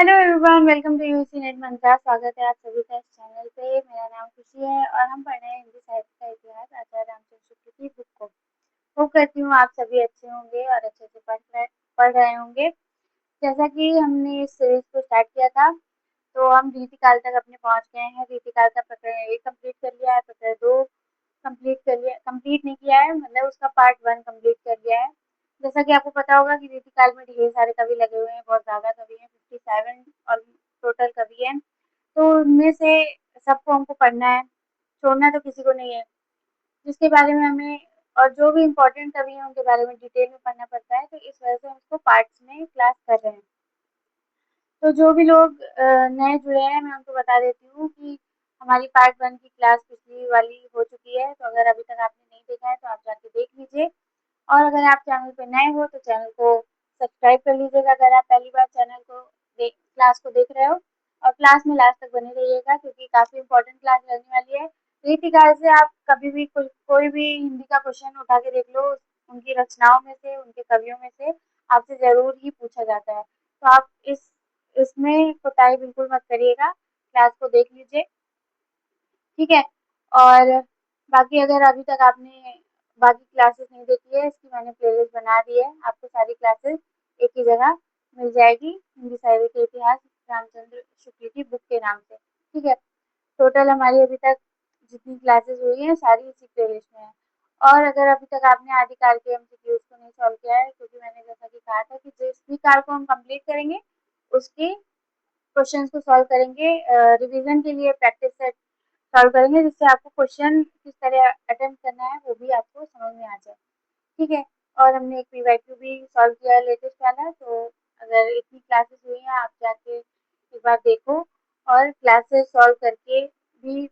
Hello everyone, welcome to UC net Mantra. स्वागत है आप सभी का इस चैनल पे। मेरा नाम खुशी है और हम पढ़ रहे हैं हिंदी साहित्य का इतिहास आचार्य रामचंद्र शुक्ल की बुक को। होप करती हूँ आप सभी अच्छे होंगे और अच्छे से पढ़ रहे होंगे। जैसा कि हमने इस सीरीज को स्टार्ट किया था, तो हम रीतिकाल तक अपने पहुंच गए हैं। रीतिकाल का प्रकरण 1 कंप्लीट कर लिया है, प्रकरण 2 कंप्लीट नहीं किया है, मतलब उसका पार्ट 1 कंप्लीट कर लिया है। जैसा कि आपको पता होगा कि रीतिकाल में ढेर सारे कवि लगे हुए हैं, बहुत ज़्यादा कवि हैं, 57 और टोटल कवि हैं। तो उनमें से सबको हमको पढ़ना है, छोड़ना तो किसी को नहीं है। जिसके बारे में हमें और जो भी इम्पोर्टेंट कवि हैं उनके बारे में डिटेल में पढ़ना पड़ता है, तो इस वजह से हम उसको पार्ट्स में क्लास कर रहे हैं। तो जो भी लोग नए जुड़े हैं, मैं उनको बता देती हूँ कि हमारी पार्ट 1 की क्लास पिछली वाली हो चुकी है। तो अगर अभी तक आपने नहीं देखा है तो आप जाके देख लीजिए। और अगर आप चैनल पे नए हो तो चैनल को सब्सक्राइब कर लीजिएगा, अगर आप पहली बार चैनल को क्लास को देख रहे हो। और क्लास में लास्ट तक बने रहिएगा, क्योंकि काफ़ी इंपॉर्टेंट क्लास रहने वाली है। रीतिकाल से आप कभी भी कोई भी हिंदी का क्वेश्चन उठा के देख लो, उनकी रचनाओं में से, उनके कवियों में से आपसे ज़रूर ही पूछा जाता है। तो आप इसमें कोताही बिल्कुल मत करिएगा, क्लास को देख लीजिए, ठीक है। और बाकी अगर अभी तक आपने बाकी क्लासेस नहीं देखी है, इसकी मैंने प्लेलिस्ट बना दी है। आपको सारी क्लासेस एक ही जगह मिल जाएगी, हिंदी साहित्य के इतिहास रामचंद्र शुक्ल की बुक के नाम से, ठीक है। टोटल हमारी अभी तक जितनी क्लासेस हुई हैं सारी इसी प्लेलिस्ट में है। और अगर अभी तक आपने आदिकाल के एमसीक्यूज को नहीं सॉल्व किया है, क्योंकि मैंने जैसा कि कहा था कि जिस भी काल को हम कंप्लीट करेंगे उसके क्वेश्चंस को सॉल्व करेंगे, रिवीजन के लिए प्रैक्टिस सेट सॉल्व करेंगे, जिससे आपको क्वेश्चन किस तरह अटेम्प्ट करना है वो भी आपको समझ में आ जाए, ठीक है। और हमने एक पीवाईक्यू भी सॉल्व किया है लेटेस्ट वाला। तो अगर इतनी क्लासेस हुई हैं, आप जाके एक बार देखो और क्लासेस सॉल्व करके भी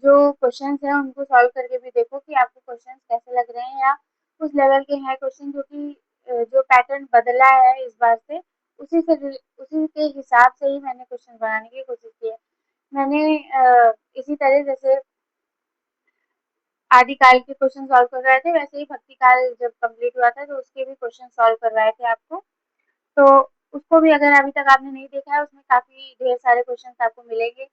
जो क्वेश्चंस हैं उनको सॉल्व करके भी देखो कि आपको क्वेश्चंस कैसे लग रहे हैं, या उस लेवल के हैं क्वेश्चन जो कि जो पैटर्न बदला है इस बार से, उसी के हिसाब से ही मैंने क्वेश्चन बनाने की कोशिश की है। मैंने इसी तरह जैसे आदिकाल के क्वेश्चन सॉल्व कर रहे थे, वैसे ही भक्ति काल जब कंप्लीट हुआ था तो उसके भी क्वेश्चन सॉल्व कर रहे थे आपको। तो उसको भी अगर अभी तक आपने नहीं देखा है, उसमें काफ़ी ढेर सारे क्वेश्चन आपको मिलेंगे,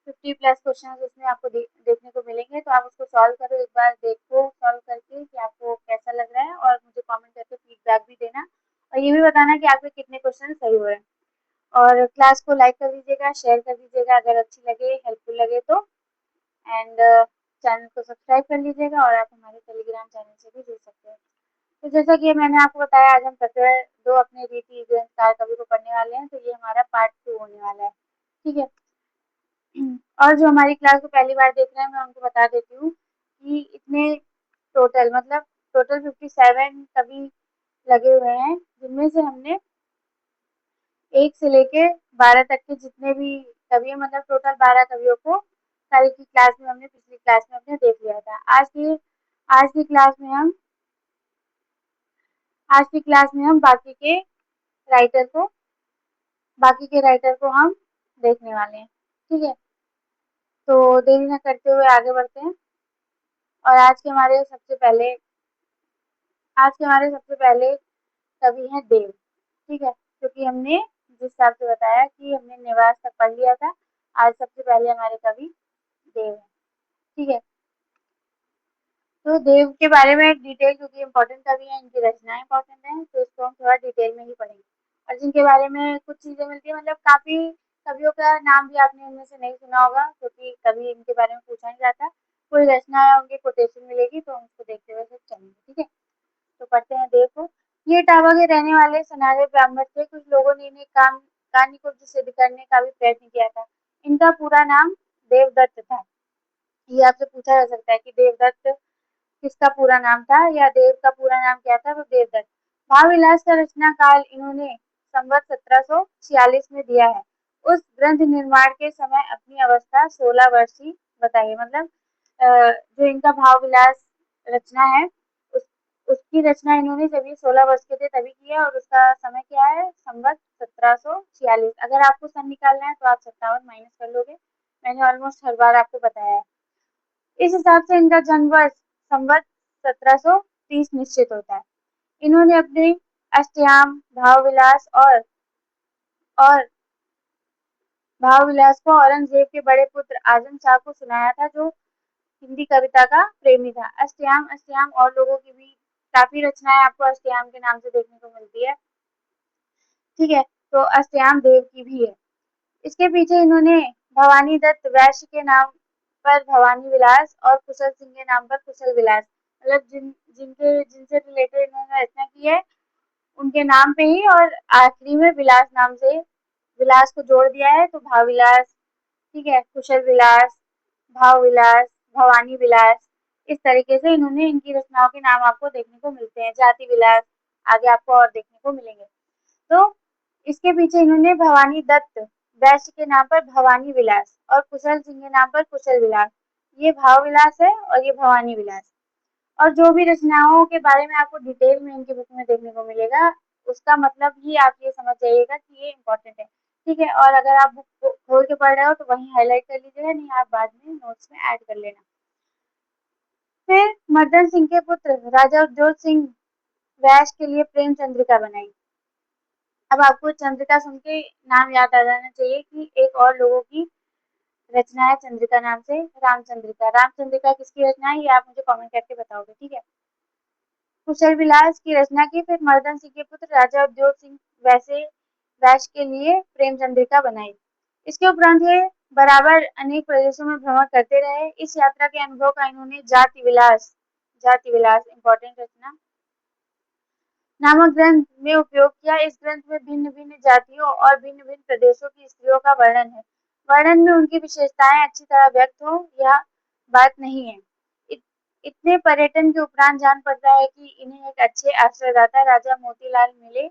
50+ क्वेश्चन उसमें आपको देखने को मिलेंगे। तो आप उसको सॉल्व करो, एक बार देखो सॉल्व करके कि आपको कैसा लग रहा है, और मुझे कमेंट करके फीडबैक भी देना, और ये भी बताना कि आपके कितने क्वेश्चन सही हुए। और क्लास को लाइक कर दीजिएगा, शेयर कर दीजिएगा अगर अच्छी लगे, हेल्पफुल लगे तो। एंड चैनल को सब्सक्राइब कर लीजिएगा, और आप हमारे टेलीग्राम चैनल से भी जुड़ सकते हैं। तो जैसा कि मैंने आपको बताया, आज हम प्रकरण 2 अपने रीति ग्रंथकार कवि को पढ़ने वाले हैं। तो ये हमारा पार्ट 2 होने वाला है, ठीक है। और जो हमारी क्लास को पहली बार देख रहे हैं, मैं उनको बता देती हूँ कि इतने टोटल 57 कवि लगे हुए हैं, जिनमें से हमने 1 से लेके 12 तक के जितने भी कवि हैं, मतलब टोटल 12 कवियों को कल की क्लास में हमने पिछली क्लास में हमने देख लिया था। आज की क्लास में हम बाकी के राइटर को हम देखने वाले हैं, ठीक है। तो देरी न करते हुए आगे बढ़ते हैं। और आज के हमारे सबसे पहले कवि हैं देव, ठीक है। क्योंकि हमने जिस हिसाब से बताया कि हमने निवास तक पढ़ लिया था, आज सबसे पहले हमारे कवि देव हैं, ठीक है। तो देव के बारे में डिटेल, क्योंकि इम्पोर्टेंट कवि हैं, इनकी रचनाएं इंपॉर्टेंट हैं, तो इसको हम थोड़ा डिटेल में ही पढ़ेंगे। और जिनके बारे में कुछ चीज़ें मिलती है, मतलब काफ़ी कवियों का नाम भी आपने उनमें से नहीं सुना होगा, क्योंकि कभी इनके बारे में पूछा नहीं जाता। कोई रचना या उनकी कोटेशन मिलेगी तो हम उसको देखते हुए सब चलेंगे, ठीक है। तो पढ़ते हैं देव को। ये इटावा के रहने वाले सुनहरे ब्राह्मण थे। कुछ लोगों ने इन्हें कहानी को सिद्ध करने का भी प्रयत्न किया था। इनका पूरा नाम देवदत्त था। ये आपसे पूछा जा सकता है कि देवदत्त किसका पूरा नाम था, या देव का पूरा नाम क्या था। तो देवदत्त। महाविलास का रचना काल इन्होंने संवत 1746 में दिया है। उस ग्रंथ निर्माण के समय अपनी अवस्था 16 वर्ष ही बताइए, मतलब जो इनका भाव विलास रचना है, उस उसकी रचना इन्होंने जब ये 16 वर्ष के थे तभी की है, और उसका समय क्या है, संवत 1746। अगर आपको सन निकालना है तो आप 57 माइनस कर लोगे, मैंने ऑलमोस्ट हर बार आपको बताया है। इस हिसाब से इनका जन्म वर्ष संवत 1730 निश्चित होता है। इन्होंने अपने अष्टयाम, भाव विलास और और भाव विलास को औरंगजेब के बड़े पुत्र आजम शाह को सुनाया था, जो हिंदी कविता का प्रेमी था। अष्टयाम, अष्टयाम और लोगों की भी काफी रचनाएं आपको अष्टयाम के नाम से देखने को मिलती है। ठीक है, तो अष्टयाम देव की भी है। इसके पीछे इन्होंने भवानी दत्त वैश्य के नाम पर भवानी विलास और कुशल सिंह के नाम पर कुशल विलास, मतलब जिनसे रिलेटेड इन्होंने रचना की है उनके नाम पे ही, और आखिरी में विलास नाम से विलास को जोड़ दिया है, तो भाविलास, ठीक है, कुशल विलास, भाव विलास, भवानी विलास, इस तरीके से इन्होंने इनकी रचनाओं के नाम आपको देखने को मिलते हैं। जाति विलास आगे आपको और देखने को मिलेंगे। तो इसके पीछे इन्होंने भवानी दत्त वैश्य के नाम पर भवानी विलास और कुशल सिंह के नाम पर कुशल विलास, ये भाव विलास है और ये भवानी विलास। और जो भी रचनाओं के बारे में आपको डिटेल में इनकी बुक में देखने को मिलेगा, उसका मतलब ही आप ये समझ जाइएगा कि ये इम्पोर्टेंट है। ठीक है, और अगर आप बुक खोल के पढ़ रहे हो तो वहीं हाईलाइट कर लीजिएगा, नहीं आप बाद में नोट्स में ऐड कर लेना। फिर मर्दन सिंह के पुत्र राजा उद्योग सिंह वैश्य के लिए प्रेम चंद्रिका बनाई। अब आपको चंद्रिका सुन के नाम याद आ जाना चाहिए कि एक और लोगों की रचना है चंद्रिका नाम से, रामचंद्रिका। रामचंद्रिका किसकी रचना है ये आप मुझे कमेंट करके बताओगे। ठीक है, कुशल विलास की रचना की, फिर मर्दन सिंह के पुत्र राजा उद्योग सिंह वैश्य के लिए प्रेम चंद्रिका बनाई। इसके उपरांत ये बराबर अनेक प्रदेशों में भ्रमण करते रहे। इस यात्रा के अनुभव का इन्होंने जाति विलास इंपॉर्टेंट रचना नामक ग्रंथ में उपयोग किया। इस ग्रंथ में भिन्न भिन्न जातियों और भिन्न भिन्न प्रदेशों की स्त्रियों का वर्णन है। वर्णन में उनकी विशेषताएं अच्छी तरह व्यक्त हो, यह बात नहीं है। इतने पर्यटन के उपरांत जान पड़ता है कि इन्हें एक अच्छे आश्रयदाता राजा मोतीलाल मिले,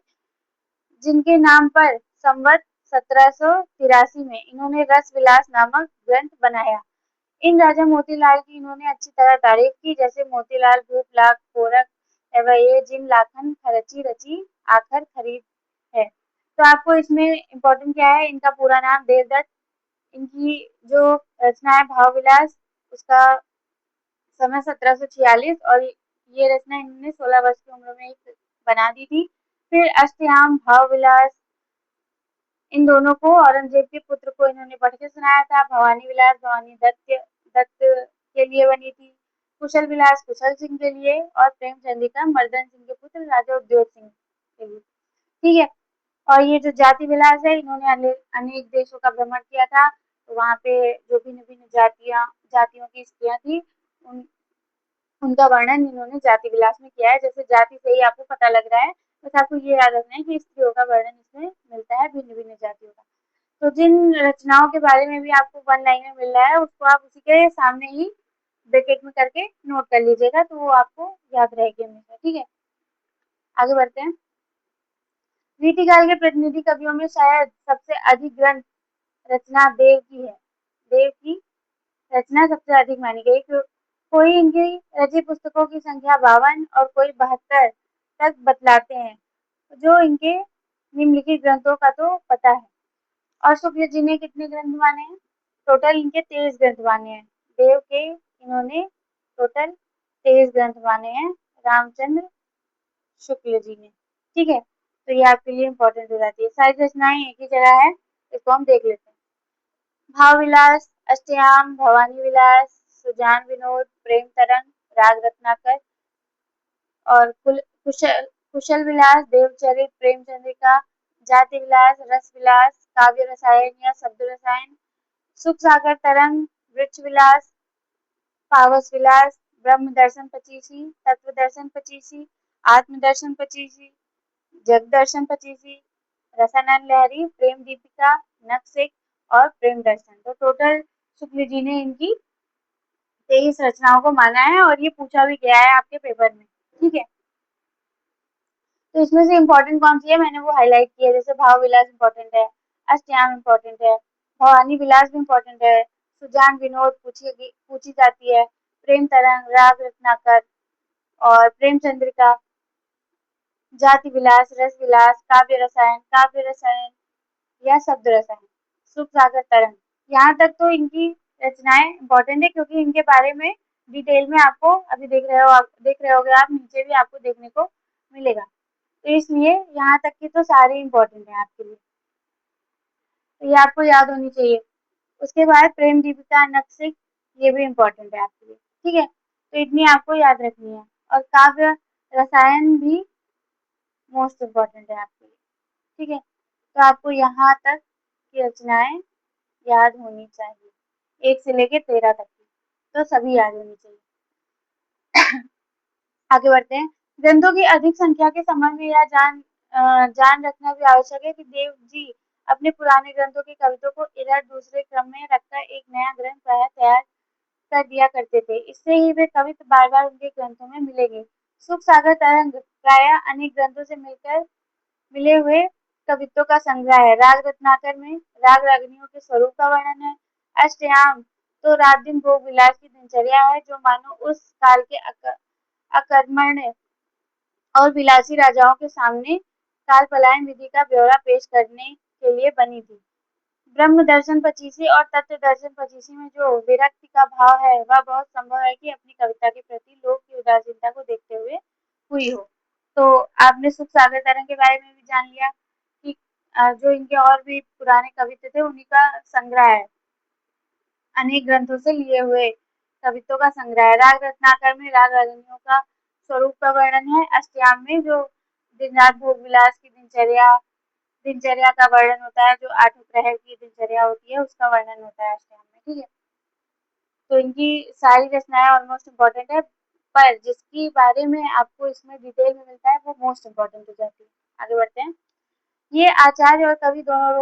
जिनके नाम पर संवत 1783 में इन्होंने रस विलास नामक ग्रंथ बनाया। इन राजा मोतीलाल की इन्होंने अच्छी तरह तारीफ की, जैसे मोतीलाल भूप लाख गोरख एवं जिन लाखन खरची रची आखर खरीद है। तो आपको इसमें इम्पोर्टेंट क्या है, इनका पूरा नाम देवदत्त, इनकी जो रचना है भाव विलास, उसका समय 1746, और ये रचना इन्होंने 16 वर्ष की उम्र में बना दी थी। फिर अष्टयाम, भाव विलास, इन दोनों को औरंगजेब के पुत्र को इन्होंने पढ़ के सुनाया था। भवानी विलास भवानी दत्त के लिए बनी थी, कुशल विलास कुशल सिंह के लिए, और प्रेम चंद्रिका मर्दन सिंह के पुत्र राजा उद्योग सिंह के लिए। ठीक है, और ये जो जाति विलास है, इन्होंने अनेक देशों का भ्रमण किया था, तो वहाँ पे जो भिन्न भिन्न जातियों की स्त्रियां थी, उन उनका वर्णन इन्होंने जाति विलास में किया है। जैसे जाति से ही आपको पता लग रहा है, बस आपको ये याद रखना है कि स्त्रियों का वर्णन इसमें मिलता है, भिन्न भिन्न जातियों का। तो जिन रचनाओं के बारे में भी आपको वन लाइन में मिल रहा है, उसको आप उसी के सामने ही ब्रैकेट में करके नोट कर लीजिएगा, तो वो आपको याद रहेगी हमेशा। ठीक है, आगे बढ़ते हैं। रीतिकाल के प्रतिनिधि कवियों में शायद सबसे अधिक ग्रंथ रचना देव की है। देव की रचना सबसे अधिक मानी गई। कोई इनकी रचित पुस्तकों की संख्या 52 और कोई 72 तक बतलाते हैं, जो इनके निम्नलिखित ग्रंथों का तो पता है। और शुक्ल जी ने कितने ग्रंथ माने हैं, टोटल इनके 23 ग्रंथ माने हैं। देव के इन्होंने टोटल 23 ग्रंथ माने हैं, रामचंद्र शुक्ल जी ने। ठीक है, तो ये आपके लिए इंपॉर्टेंट हो जाती है। सारी रचनाएं एक ही जगह है, इसको हम देख लेते हैं। भाव विलास, अष्टयाम, भवानी विलास, सुजान विनोद, प्रेम तरंग, राग रत्नाकर, और कुशल विलास, देवचरित, प्रेम चंद्रिका, जाति विलास, रस विलास, काव्य रसायन या शब्द रसायन, सुख सागर तरंग, वृक्ष विलास, पावस विलास, ब्रह्म दर्शन पचीसी, तत्व दर्शन पचीसी, आत्म दर्शन पचीसी, जग दर्शन पचीसी, रसानंद लहरी, प्रेम दीपिका, नक्सिक और प्रेम दर्शन। तो टोटल शुक्ल जी ने इनकी 23 रचनाओं को माना है, और ये पूछा भी गया है आपके पेपर में। ठीक है, तो इसमें से इम्पोर्टेंट कौन सी है मैंने वो हाईलाइट किया, जैसे भाव विलास इम्पोर्टेंट है, अष्टयाम इम्पोर्टेंट है, भवानी विलास भी इम्पोर्टेंट है, सुजान विनोद पूछी जाती है, प्रेम तरंग, राग रत्नाकर और प्रेम चंद्रिका, जाति विलास, रस विलास, काव्य रसायन या शब्द रसायन, सुख सागर तरंग। यहाँ तक तो इनकी रचनाएं इम्पोर्टेंट है, क्योंकि इनके बारे में डिटेल में आपको अभी देख रहे होगे आप, नीचे भी आपको देखने को मिलेगा। तो इसलिए यहाँ तक की तो सारे इम्पोर्टेंट है आपके लिए। तो ये आपको याद होनी चाहिए। उसके बाद प्रेम दीपिका नक्सिक, ये भी इम्पोर्टेंट है आपके लिए, ठीक है। तो इतनी आपको याद रखनी है। और काव्य रसायन भी मोस्ट इम्पोर्टेंट है आपके लिए, ठीक है। तो आपको यहाँ तक की रचनाएं याद होनी चाहिए, 1 से लेके 13 तक की, तो सभी याद होनी चाहिए। आगे बढ़ते हैं। ग्रंथों की अधिक संख्या के संबंध में यह जान रखना भी आवश्यक है कि देव जी अपने पुराने ग्रंथों के कवितों को इधर दूसरे क्रम में रखकर एक नया ग्रंथ प्रायः तैयार कर दिया करते थे। इससे ही वे कवित बार बार उनके ग्रंथों में मिलेंगे। सुख सागर तरंग प्रायः अनेक ग्रंथों से मिलकर मिले हुए कवित्वों का संग्रह है। राग रत्नाकर में राग रागिनियों के स्वरूप का वर्णन है। अष्टयाम तो रात दिन भोग विलास की दिनचर्या है, जो मानो उस काल के अकर्मण्य और विलासी राजाओं के सामने काल पलायन विधि का ब्यौरा पेश करने के लिए बनी थी। ब्रह्म दर्शन पचीसी और तत्व दर्शन पचीसी में जो विरक्ति का भाव है, वह बहुत संभव है कि अपनी कविता के प्रति लोक की उदासीनता को देखते हुए हुई हो। तो आपने सुख सागर तरंग के बारे में भी जान लिया कि जो इनके और भी पुराने कवित्व थे उन्हीं का संग्रह है, अनेक ग्रंथों से लिए हुए कवित्वों का संग्रह है। राग रत्नाकर में राग रागिनियों का स्वरूप का वर्णन है। अष्टयाम में जो दिन रात भोग विलास की दिनचर्या का वर्णन होता है, जो 8 प्रहर की दिनचर्या होती है उसका वर्णन होता है अष्टयाम में, ठीक है। तो इनकी सारी रचनाएं ऑलमोस्ट इम्पोर्टेंट है, पर जिसकी बारे में आपको इसमें डिटेल में मिलता है वो मोस्ट इम्पोर्टेंट हो जाती है। आगे बढ़ते हैं। ये आचार्य और कवि दोनों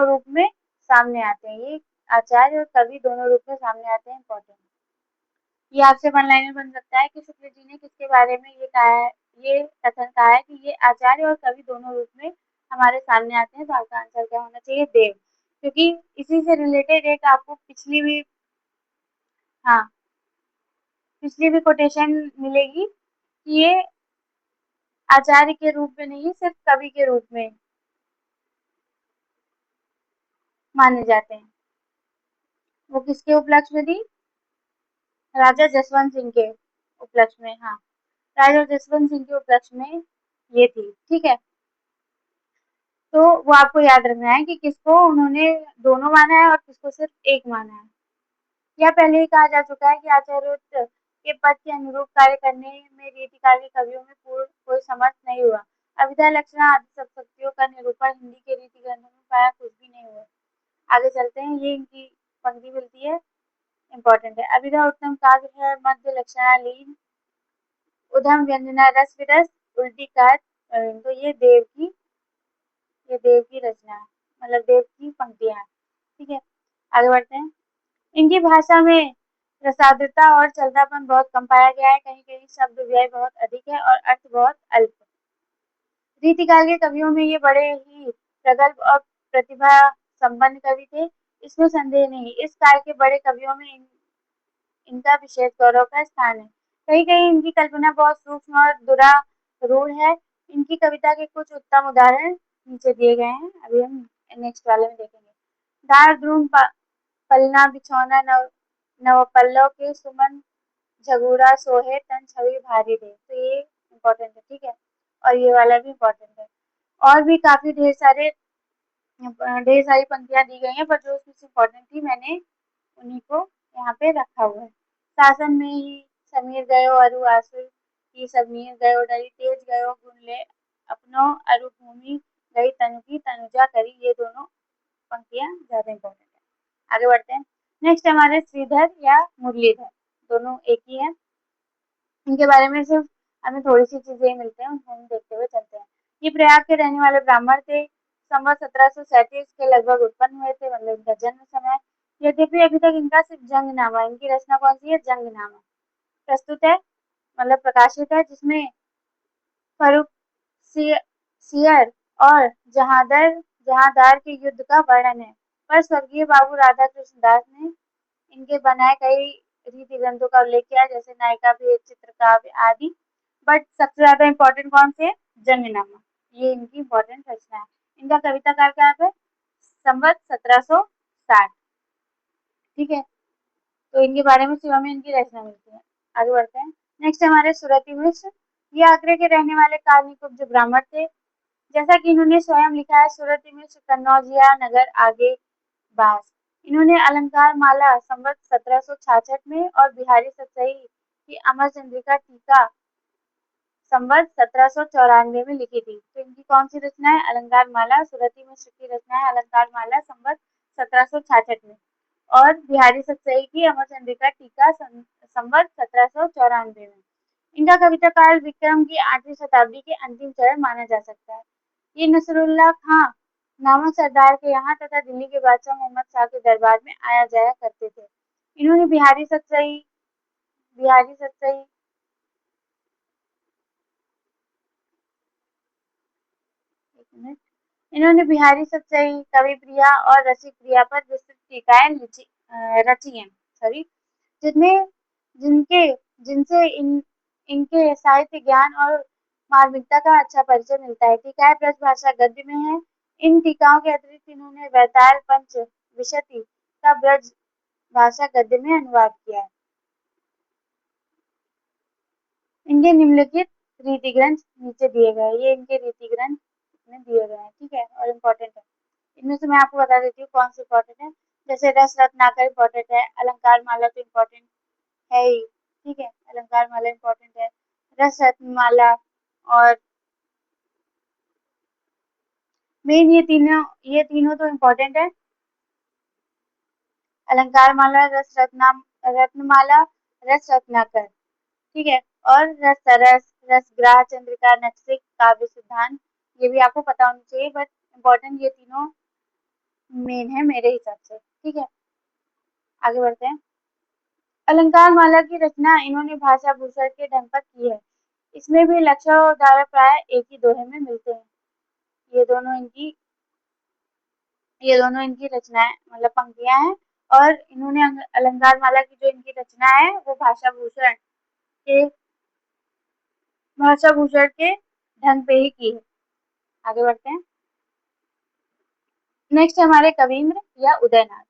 रूप में सामने आते हैं। ये आचार्य और कवि दोनों रूप में सामने आते हैं, इम्पोर्टेंट। ये आपसे वन लाइनर बन सकता है कि शुक्ल जी ने किसके बारे में ये कहा है, ये कथन कहा है कि ये आचार्य और कवि दोनों रूप में हमारे सामने आते हैं। तो आपका आंसर क्या होना चाहिए? देव, क्योंकि इसी से रिलेटेड एक आपको हाँ पिछली भी कोटेशन मिलेगी कि ये आचार्य के रूप में नहीं, सिर्फ कवि के रूप में माने जाते हैं। वो किसके उपलक्ष्य में थी? राजा जसवंत सिंह के उपलक्ष्य में, हाँ, राजा जसवंत सिंह के उपलक्ष्य में ये थी, ठीक है। तो वो आपको याद रखना है कि किसको उन्होंने दोनों माना है और किसको सिर्फ एक माना है। यह पहले ही कहा जा चुका है कि आचार्यों के पद के अनुरूप कार्य करने में रीतिकाल के कवियों में पूर्ण कोई समर्थ नहीं हुआ। अभिधा लक्षणा आदि सब शक्तियों का निरूपण हिंदी के रीति ग्रंथों में पाया कुछ भी नहीं हुआ। आगे चलते हैं। ये इनकी पंक्ति मिलती है, इंपॉर्टेंट है। अभिधा उत्तम काव्य है, मध्य लक्षणा लीन, उधम व्यंजना रस विरस, उल्टी काट। तो ये देव की रचना है, मतलब देव की पंक्तियां हैं, ठीक है। आगे बढ़ते हैं। इनकी भाषा में रसाद्रता और चलतापन बहुत कम पाया गया है। कहीं कहीं शब्द व्यय बहुत अधिक है और अर्थ बहुत अल्प। रीतिकाल के कवियों में ये बड़े ही प्रगल्भ और प्रतिभा संपन्न कवि थे, इसमें संदेह नहीं। इस काल के बड़े कवियों में इनका विशेष गौरव का स्थान है। कहीं कहीं इनकी कल्पना बहुत सूक्ष्म और दुरारूढ़ है। इनकी कविता के कुछ उत्तम उदाहरण नीचे दिए गए हैं, अभी हम नेक्स्ट वाले में देखेंगे। दार ध्रुव पलना बिछौना नवपल्लव के सुमन झगूरा सोहे तन छवि भारी दे। तो ये इम्पोर्टेंट है, ठीक है। और ये वाला भी इम्पोर्टेंट है। और भी काफी ढेर सारी पंक्तियां दी गई हैं, पर जो उसमें इम्पोर्टेंट थी मैंने उन्हीं को यहाँ पे रखा हुआ है। शासन में ही समीर गयो अरु आसुर की समीर गयो डरी, तेज गयो गुण ले अपनो अरु भूमि गई तनु की तनुजा करी। ये दोनों पंक्तियां ज्यादा इम्पोर्टेंट है। आगे बढ़ते हैं। नेक्स्ट हमारे श्रीधर या मुरलीधर, दोनों एक ही है। इनके बारे में सिर्फ हमें थोड़ी सी चीजें मिलते हैं, उनको हम देखते हुए चलते हैं। ये प्रयाग के रहने वाले ब्राह्मण थे। संवत 1737 के लगभग उत्पन्न हुए थे, मतलब इनका जन्म समय। यद्यपि अभी तक इनका सिर्फ जंगनामा, इनकी रचना कौन सी है? जंगनामा प्रस्तुत है, मतलब प्रकाशित है, जिसमें फर्रुख सियर और जहांदार के युद्ध का वर्णन है। पर स्वर्गीय बाबू राधा कृष्ण दास ने इनके बनाए कई रीति ग्रंथों का उल्लेख किया, जैसे नायिका भेद, चित्रकाव्य आदि। बट सबसे ज्यादा इम्पोर्टेंट कौन से है? जंगनामा, ये इनकी इम्पोर्टेंट रचना है। इनका कविता काल क्या है? संवत 1760, ठीक है। तो इनके बारे में सिवा में इनकी रचना मिलती है। आगे बढ़ते हैं। नेक्स्ट हमारे सुरति मिश्र। ये आगरे के रहने वाले काल निकुंज ब्राह्मण थे। जैसा कि इन्होंने स्वयं लिखा है, सूरत में कन्नौजिया नगर आगे बास। इन्होंने अलंकार माला संवत 1766 में और बिहारी सतसई की अमर चंद्रिका टीका संवत 1794 में लिखी थी। तो इनकी कौन सी रचना है? अलंकार माला। सुरती मिश्र की रचना है अलंकार माला संवत 1766 में, और बिहारी सतसई की अमर चंद्रिका टीका संवत 1794 में। इनका कविता काल विक्रम की 8वीं शताब्दी के अंतिम चरण माना जा सकता है। ये नसरुल्लाह खां नामक सरदार के यहाँ तथा दिल्ली के बादशाह मोहम्मद शाह के दरबार में आया जाया करते थे। इन्होंने बिहारी सतसई एक मिनट इन्होंने बिहारी सतसई, कवि प्रिया और रसिक प्रिया पर विस्तृत टीकाएं रची हैं। सॉरी, जिनमें जिनके जिनसे इनके साहित्य ज्ञान और मार्मिकता का अच्छा परिचय मिलता है। टीकाएं ब्रजभाषा गद्य में है। इन टीकाओं के अतिरिक्त इन्होंने वैताल पंच विशति का ब्रज भाषा गद्य में अनुवाद किया है। इनके निम्नलिखित रीति ग्रंथ नीचे दिए गए, ये इनके रीति ग्रंथ में दिए गए हैं, ठीक है, और इम्पोर्टेंट है। इनमें से मैं आपको बता देती हूँ कौन से इम्पोर्टेंट है। जैसे रस रत्नाकर इम्पोर्टेंट है, अलंकार माला तो इम्पोर्टेंट है ही, ठीक है, अलंकार माला इम्पोर्टेंट है, रस रत्नमाला, और मेन ये तीनों तो इम्पोर्टेंट है। अलंकार माला, रत्नमाला, रस रत्नाकर, ठीक है, और रस सरस, रसग्राह, चंद्रिका, नक्सिक, काव्य सिद्धांत, ये भी आपको पता होना चाहिए, बट इम्पोर्टेंट ये तीनों मेन है मेरे हिसाब से, ठीक है। आगे बढ़ते हैं। अलंकार माला की रचना इन्होंने भाषा भूषण के ढंग पर की है। इसमें भी लक्ष्य और उदाहरण प्राय एक ही दोहे में मिलते हैं। ये दोनों इनकी ये दोनों इनकी रचनाएं मतलब पंक्तियां हैं, और इन्होंने अलंकार माला की जो इनकी रचना है वो भाषा भूषण के ढंग पे ही की है। आगे बढ़ते हैं। नेक्स्ट हमारे कवींद्र या उदयनाथ।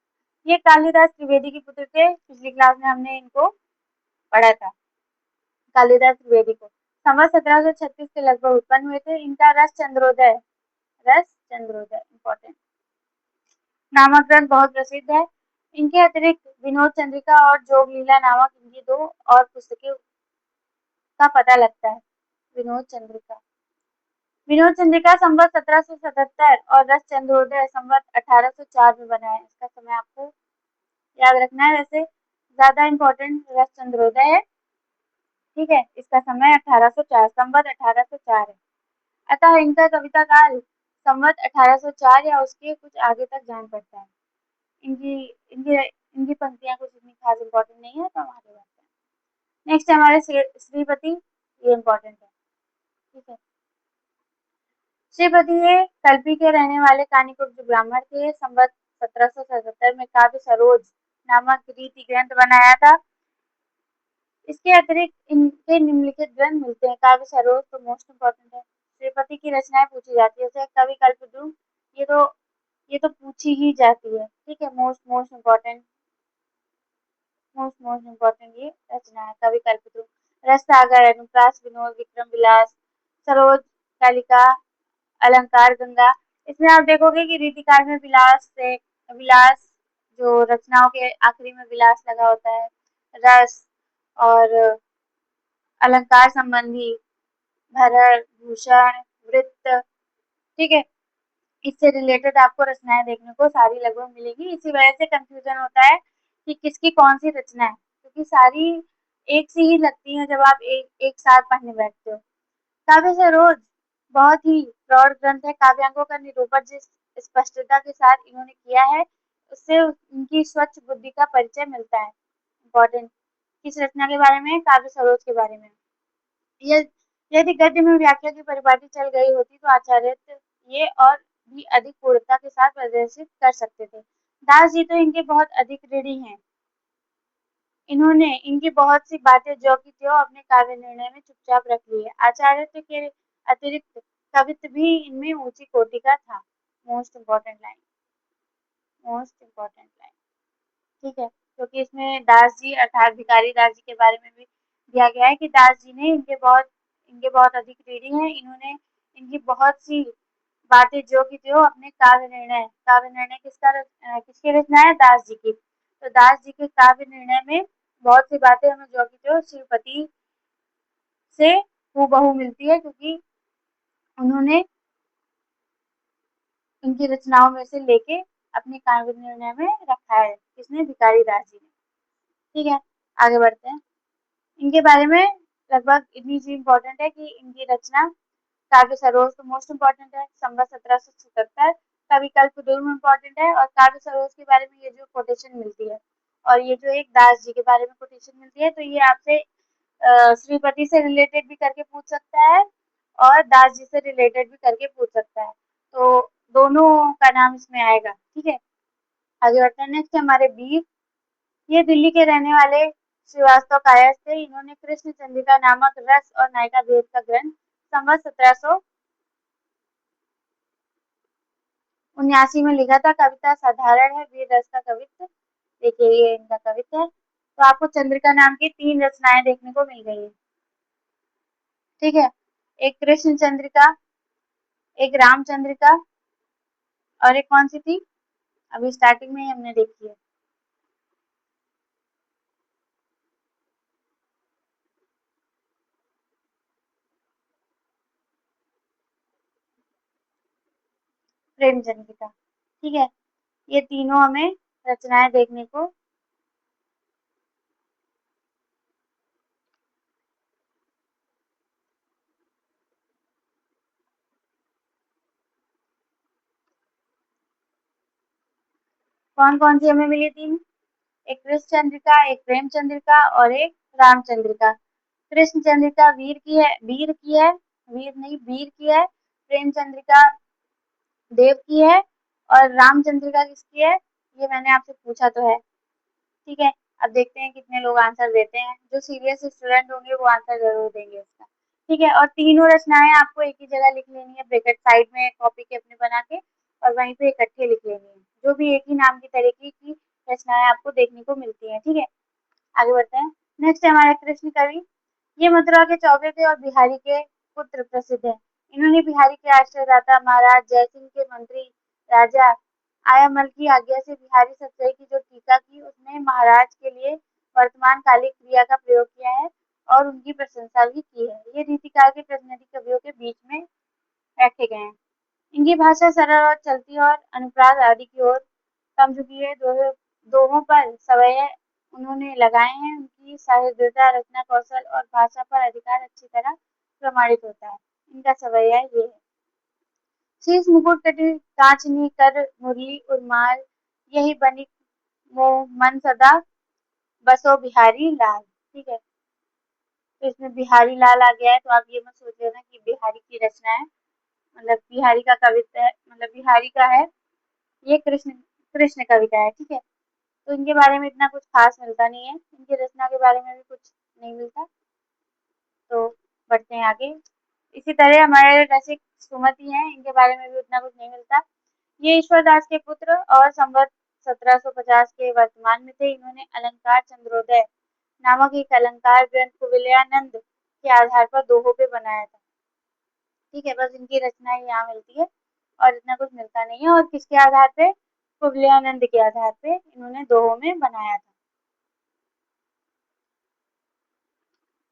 ये कालिदास त्रिवेदी के पुत्र थे। पिछली क्लास में हमने इनको पढ़ा था, कालिदास त्रिवेदी को। संवत 1736 के लगभग उत्पन्न हुए थे। इनका रस चंद्रोदय इम्पोर्टेंट नामक ग्रंथ बहुत प्रसिद्ध है। इनके अतिरिक्त विनोद चंद्रिका और जोग लीला नामक इनकी दो और पुस्तकें का पता लगता है। विनोद चंद्रिका संवत 1777 और रस चंद्रोदय संवत 1804 में बना है। इसका समय आपको याद रखना है। वैसे ज्यादा इम्पोर्टेंट रस चंद्रोदय है, ठीक है, इसका समय 1804 संवत 1804 है। अतः इनका कविता काल संवत 1804 या उसके कुछ आगे तक जान पड़ता है। इनकी इनकी इनकी पंक्तियां कुछ इतनी खास इम्पोर्टेंट नहीं है, तो हम आगे बढ़ते हैं। नेक्स्ट हमारे श्रीपति, ये इम्पोर्टेंट है, ठीक है। श्रीपति ये कल्पी के रहने वाले कानीकुब्ज ब्राह्मण थे। संवत 1777 में काव्य सरोज नामक रीति ग्रंथ बनाया था। इसके अतिरिक्त इनके निम्नलिखित ग्रंथ मिलते हैं। काव्य सरोज तो मोस्ट इम्पोर्टेंट है। श्रीपति की रचनाएं पूछी जाती है, जैसे कवि कल्पद्रुम, ये तो ये तो पूछी ही जाती है, ठीक है। मोस्ट इम्पोर्टेंट ये रचना है कवि कल्पद्रुम। रस सागर, अनुप्रास, विनोद, विक्रम विलास, सरोज, कालिका, अलंकार गंगा। इसमें आप देखोगे कि रीतिकार में विलास जो रचनाओं के आखिरी में विलास लगा होता है, रस और अलंकार संबंधी भरण, भूषण, वृत्त, ठीक है, इससे रिलेटेड आपको रचनाएं देखने को सारी लगभग मिलेगी। इसी वजह से कंफ्यूजन होता है कि किसकी कौन सी रचना है, क्योंकि सारी एक सी ही लगती हैं जब आप एक साथ पढ़ने बैठते हो। काव्य सरोज बहुत ही प्रौढ़ ग्रंथ है। काव्यांगों का निरूपण जिस स्पष्टता के साथ इन्होंने किया है, उससे उनकी स्वच्छ बुद्धि का परिचय मिलता है। इम्पोर्टेंट किस रचना के बारे में? काव्य सरोज के बारे में। यदि गद्य में व्याख्या की परिपाटी चल गई होती तो आचार्य ये और भी अधिक पूर्णता के साथ प्रदर्शित कर सकते थे। दास जी तो इनके बहुत अधिक ऋणी हैं। इन्होंने इनकी बहुत सी बातें जो की त्यों अपने काव्य निर्णय में चुपचाप रख ली है। आचार्य के अतिरिक्त कवित्व भी इनमें ऊंची कोटि का था। मोस्ट इम्पोर्टेंट लाइन, ठीक है, क्योंकि इसमें दास जी अर्थात भिखारी दास जी के बारे में भी दिया गया है कि दास जी ने इनके बहुत अधिक ऋणी हैं। इन्होंने इनकी बहुत सी बातें जो की त्यों अपने काव्य निर्णय किसकी रचना है? दास जी की। तो दास जी के काव्य निर्णय में बहुत सी बातें हमें जो की त्यों श्रीपति से हूबहू मिलती है, क्योंकि उन्होंने उनकी रचनाओं में से लेके अपने काव्य निर्णय में रखा है। किसने? भिखारी दास जी ने। ठीक है, आगे बढ़ते हैं। इनके बारे में लगभग इतनी चीज इम्पोर्टेंट है कि इनकी रचना काव्य सरोज तो मोस्ट इम्पोर्टेंट है, संवत 1777, कवि कल्पद्रुम इम्पोर्टेंट है, और काव्य सरोज के बारे में ये जो कोटेशन मिलती है, और ये जो एक दास जी के बारे में कोटेशन मिलती है, तो ये आपसे श्रीपति से रिलेटेड भी करके पूछ सकता है और दास जी से रिलेटेड भी करके पूछ सकता है, तो दोनों का नाम इसमें आएगा। ठीक है, आगे बढ़ते हैं। नेक्स्ट हमारे वीर, ये दिल्ली के रहने वाले श्रीवास्तव कायस्थ थे। इन्होंने कृष्ण चंद्रिका नामक रस और नायिका भेद का ग्रंथ संवत 1779 में लिखा था। कविता साधारण है, वीर रस का कवित्व। देखिए ये इनका कवित्व है। तो आपको चंद्रिका नाम की 3 रचनाएं देखने को मिल गई है। ठीक है, एक कृष्ण चंद्रिका, एक रामचंद्रिका, और एक कौन सी थी? अभी स्टार्टिंग में ही हमने देखी है, प्रेम चंद्रिका। ठीक है, ये तीनों हमें रचनाएं देखने को कौन कौन सी हमें मिली? 3। एक कृष्ण चंद्रिका, एक प्रेम चंद्रिका और एक रामचंद्रिका। कृष्ण चंद्रिका वीर नहीं वीर की है, प्रेम चंद्रिका देव की है, और रामचंद्रिका किसकी है? ये मैंने आपसे पूछा तो है। ठीक है, अब देखते हैं कितने लोग आंसर देते हैं। जो सीरियस स्टूडेंट होंगे वो आंसर जरूर देंगे इसका। ठीक है, और तीनों रचनाएं आपको एक ही जगह लिख लेनी है, ब्रैकेट साइड में कॉपी के अपने बना के, और वहीं पे इकट्ठे लिख लेनी है। जो भी एक ही नाम की तरीके की रचनाएं आपको देखने को मिलती है। ठीक है, आगे बढ़ते हैं। नेक्स्ट है हमारे कृष्ण कवि। ये मथुरा के चौबे थे और बिहारी के पुत्र प्रसिद्ध हैं। इन्होंने बिहारी के आश्रयदाता महाराज जयसिंह के मंत्री राजा आयामल की आज्ञा से बिहारी सतसई की जो टीका की, उसमें महाराज के लिए वर्तमान कालिक क्रिया का प्रयोग किया है और उनकी प्रशंसा भी की है। ये रीतिकाल के प्रतिनिधि कवियों के बीच में रखे गए हैं। इनकी भाषा सरल और चलती और अनुप्रास आदि की ओर कम झुकी है। दोहों पर सवैये उन्होंने लगाए हैं। उनकी साहित्यता, रचना कौशल और भाषा पर अधिकार अच्छी तरह प्रमाणित होता है। इनका सवैया ये है। शीश मुकुट कटी कांचनी कर मुरली उर्माल, यही बनी मोह मन सदा बसो बिहारी लाल। ठीक है, तो इसमें बिहारी लाल आ गया है, तो आप ये मत सोच लेना कि बिहारी की रचना है, मतलब बिहारी का कविता है, मतलब बिहारी का है। ये कृष्ण कृष्ण कविता है। ठीक है, तो इनके बारे में इतना कुछ खास मिलता नहीं है, इनकी रचना के बारे में भी कुछ नहीं मिलता। तो बढ़ते हैं आगे। इसी तरह हमारे रसिक सुमति हैं, इनके बारे में भी उतना कुछ नहीं मिलता। ये ईश्वर दास के पुत्र और संवत 1750 के वर्तमान में थे। इन्होंने अलंकार चंद्रोदय नामक एक अलंकार ग्रंथ कुवलयानंद के आधार पर दोहों पे बनाया था। ठीक है, बस इनकी रचनाएं यहाँ मिलती है और इतना कुछ मिलता नहीं है। और किसके आधार पे? कुवलयानंद के आधार पे इन्होंने दोहों में बनाया था।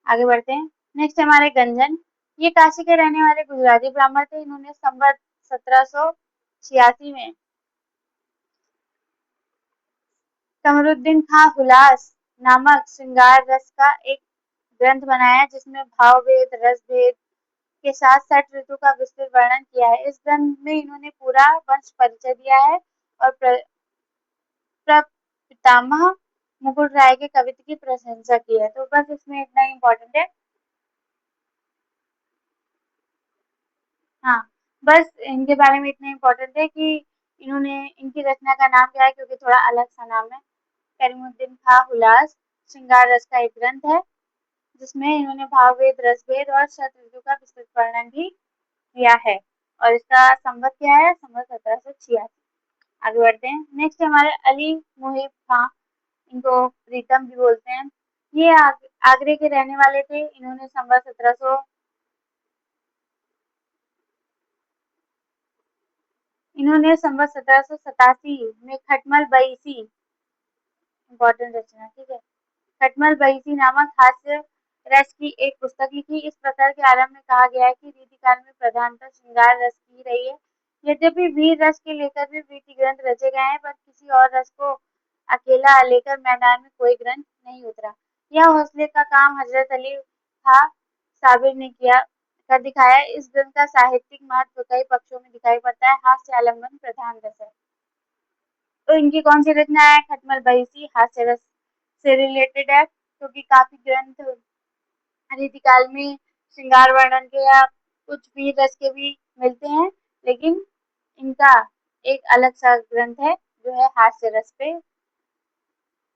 आगे बढ़ते हैं। नेक्स्ट हमारे गंजन। ये काशी के रहने वाले गुजराती ब्राह्मण थे। इन्होंने संवत 1786 में कमरुद्दीन खां हुलास नामक श्रृंगार रस का एक ग्रंथ बनाया, जिसमें भाव भेद, रस भेद के साथ 6 ऋतु का विस्तृत वर्णन किया है। इस ग्रंथ में इन्होंने पूरा वंश परिचय दिया है और प्रपितामह मुकुट राय के कवित्व की प्रशंसा की है। तो बस इसमें इतना ही इम्पोर्टेंट है। हाँ, बस इनके बारे में इतना इम्पोर्टेंट है कि इन्होंने इनकी रचना का नाम क्या है, क्योंकि थोड़ा अलग सा नाम है। करीमुद्दीन खां हुलास श्रृंगार रस का एक ग्रंथ है, जिसमें इन्होंने भाव भेद, रस भेद और शतऋतु का विस्तृत वर्णन भी किया है। और इसका संवत क्या है? संवत 1786। आगे बढ़ते हैं। नेक्स्ट हमारे अली मुहिब खां, इनको प्रीतम भी बोलते हैं। ये आगरे के रहने वाले थे। इन्होंने संवत 1700 इन्होंने संवत 1787 में खटमल बयसी, इम्पोर्टेंट रचना, ठीक है, खटमल बयसी नामक हास्य रस की एक पुस्तक लिखी। इस प्रकार के आरंभ में कहा गया है कि रीतिकाल में प्रधानतः श्रृंगार रस की रही है। यद्यपि वीर रस के लेकर भी वीति ग्रंथ रचे गए हैं, पर किसी और रस को अकेला लेकर मैदान में कोई ग्रंथ नहीं उतरा। यह हौसले का काम हजरत अली था साबिर ने किया कर दिखाया। इस ग्रंथ का साहित्यिक महत्व कई पक्षों में दिखाई पड़ता है। हास्य आलम्बन प्रधान रस है। तो इनकी कौन सी रचना है? खटमल बयसी हास्य रस से रिलेटेड है, क्योंकि काफी ग्रंथ रीतिकाल में श्रृंगार वर्णन के या कुछ भी रस के भी मिलते हैं, लेकिन इनका एक अलग सा ग्रंथ है जो है हास्य रस पे,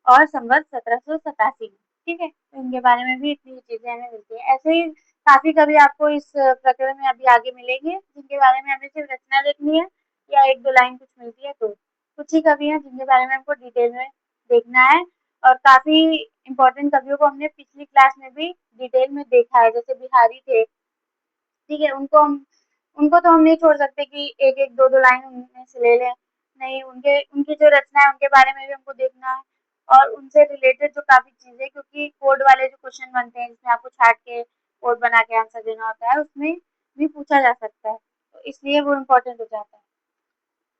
और संवत 1787, ठीक है। तो इनके बारे में भी इतनी चीजें हमें मिलती है। ऐसे ही काफी कवि आपको इस प्रकरण में अभी आगे मिलेंगे, जिनके बारे में हमें सिर्फ रचना देखनी है या एक दो लाइन कुछ मिलती है। तो कुछ ही कवि हैं जिनके बारे में हमको डिटेल में देखना है, और काफी इंपॉर्टेंट कवियों को हमने पिछली क्लास में भी डिटेल में देखा है, जैसे बिहारी थे, ठीक है। उनको तो हम नहीं छोड़ सकते कि एक एक दो दो लाइन उनमें से ले लें, नहीं, उनके उनकी जो रचना है उनके बारे में भी हमको देखना है, और उनसे रिलेटेड जो काफी चीजें, क्योंकि कोड वाले जो क्वेश्चन बनते हैं जिसमें आपको छाट के कोड बना के आंसर देना होता है, उसमें भी पूछा जा सकता है, तो इसलिए वो इम्पोर्टेंट हो जाता है।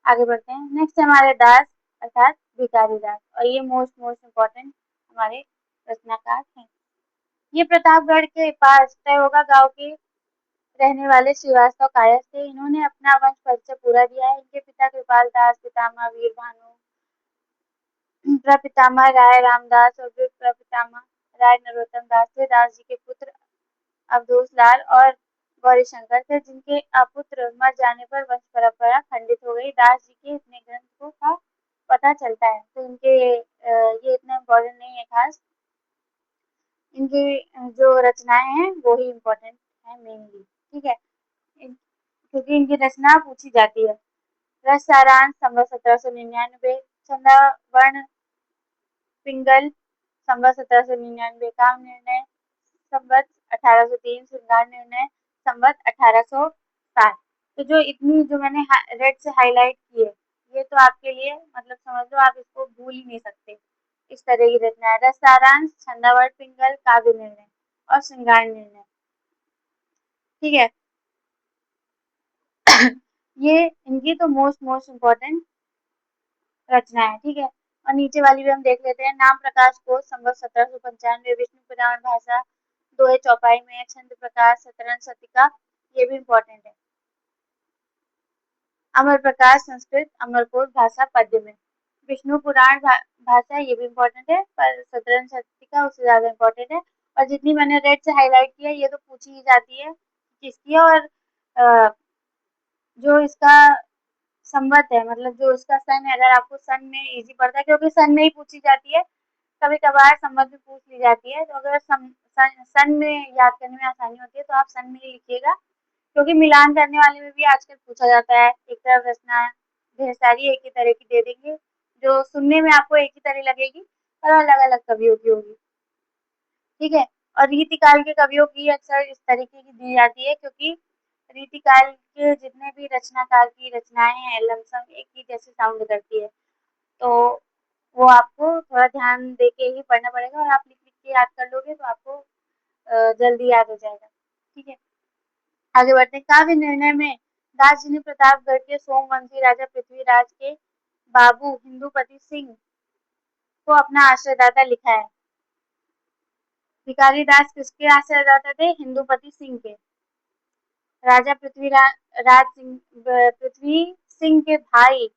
आगे बढ़ते हैं। नेक्स्ट हमारे दास अर्थात भिखारी दास, और ये मोस्ट मोस्ट इम्पोर्टेंट हमारे रचनाकार हैं। ये प्रतापगढ़ के पास तयोगा गांव के रहने वाले श्रीवास्तव कायस्थ थे। इन्होंने अपना वंश परिचय पूरा दिया है। इनके पिता कृपाल दास, पितामह वीर भानु, प्रपितामह राय रामदास और प्रपितामह राय नरोत्तम दास थे। दास जी के पुत्र अवधूत लाल और गौरीशंकर थे, जिनके अपुत्र मर जाने पर वंश परंपरा खंडित हो गई। दास जी के इतने ग्रंथों का पता चलता है, तो इनके ये इतना इम्पोर्टेंट नहीं है खास, इनकी जो रचनाएं हैं वो ही इम्पोर्टेंट है मेनली, ठीक है, क्योंकि इनकी रचना पूछी जाती है। रस सारांश संवत 1799, छंदावर्ण पिंगल संवत 1799, काम निर्णय संवत 1803, श्रृंगार निर्णय संवत 1807। तो जो इतनी जो मैंने रेड से हाईलाइट की है, ये तो आपके लिए मतलब समझ लो, आप इसको भूल ही नहीं सकते। इस तरह की रचना है। रस सारांश, छंदावर्ण पिंगल, काव्य निर्णय और श्रृंगार निर्णय, ठीक है। ये इनकी तो मोस्ट मोस्ट इम्पोर्टेंट रचना है, ठीक है। और नीचे वाली भी हम देख लेते हैं। नाम प्रकाश को संवत 1795, विष्णु पुराण भाषा दोहे चौपाई में, छंद प्रकाश शतरंज शतिका, ये भी इम्पोर्टेंट है। अमर प्रकाश संस्कृत अमरकोश भाषा पद्य में, विष्णु पुराण भाषा, ये भी इम्पोर्टेंट है, पर शतरंज शतिका उससे ज्यादा इम्पोर्टेंट है। और जितनी मैंने रेड से हाईलाइट किया ये तो पूछी ही जाती है किसकी, और जो इसका संवत है, मतलब जो इसका सन है, अगर आपको सन में इजी पड़ता है, क्योंकि सन में ही पूछी जाती है, कभी कभार संवत भी पूछ ली जाती है, तो अगर सन में याद करने में आसानी होती है तो आप सन में ही लिखिएगा, क्योंकि मिलान करने वाले में भी आजकल पूछा जाता है। एक तरफ रचना ढेर सारी एक ही तरह की दे देंगे, जो सुनने में आपको एक ही तरह लगेगी, पर अलग अलग कवियों की होगी, ठीक है। और रीतिकाल के कवियों की अक्सर इस तरीके की दी जाती है, क्योंकि रीतिकाल के जितने भी रचनाकार की रचनाएं हैं लमसम एक ही जैसे साउंड करती है, तो वो आपको थोड़ा ध्यान दे के ही पढ़ना पड़ेगा, और आप लिख लिख के याद कर लोगे तो आपको जल्दी याद हो जाएगा, ठीक है। आगे बढ़ते हैं। काव्य निर्णय में दास जी ने प्रतापगढ़ के सोमवंशी राजा पृथ्वीराज के बाबू हिंदुपति सिंह को अपना आश्रयदाता लिखा है। भिखारी दास किसके आश्रयदाता थे? हिंदुपति सिंह के। राजा पृथ्वी सिंह के भाई